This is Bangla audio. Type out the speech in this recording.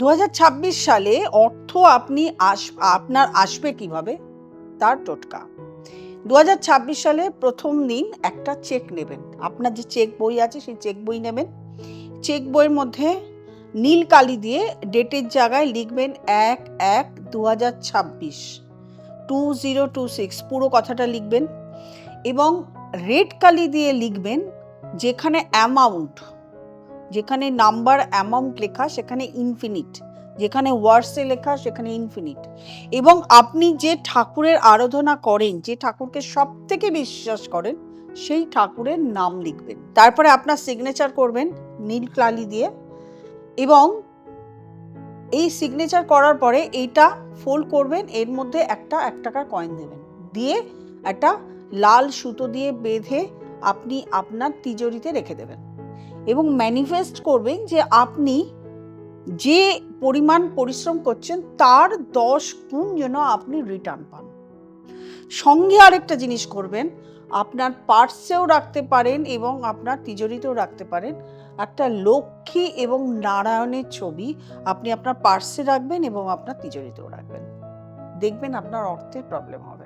2026 সালে অর্থ আপনার আসবে কিভাবে তার টোটকা। 2026 সালে প্রথম দিন একটা চেক নেবেন। আপনার যে চেক বই আছে সেই চেক বই নেবেন। চেক বইয়ের মধ্যে নীল কালি দিয়ে ডেটের জায়গায় লিখবেন 1/1/2026 2026 পুরো কথাটা লিখবেন এবং রেড কালি দিয়ে লিখবেন যেখানে অ্যামাউন্ট, যেখানে নাম্বার অ্যামাউন্ট লেখা সেখানে ইনফিনিট, যেখানে ওয়ার্ডসে লেখা সেখানে ইনফিনিট, এবং আপনি যে ঠাকুরের আরাধনা করেন, যে ঠাকুরকে সব থেকে বিশ্বাস করেন সেই ঠাকুরের নাম লিখবেন। তারপরে আপনার সিগনেচার করবেন নীল কালি দিয়ে এবং এই সিগনেচার করার পরে এইটা ফোল্ড করবেন, এর মধ্যে একটা 1 টাকার কয়েন দেবেন, দিয়ে একটা লাল সুতো দিয়ে বেঁধে আপনি আপনার তিজোরিতে রেখে দেবেন এবং ম্যানিফেস্ট করবেন যে আপনি যে পরিমাণ পরিশ্রম করছেন তার 10 গুণ যেন আপনি রিটার্ন পান। সঙ্গে আরেকটা জিনিস করবেন, আপনার পার্সেও রাখতে পারেন এবং আপনার তিজোরিতেও রাখতে পারেন একটা লক্ষ্মী এবং নারায়ণের ছবি। আপনি আপনার পার্সে রাখবেন এবং আপনার তিজোরিতেও রাখবেন। দেখবেন আপনার অর্থের প্রবলেম হবে।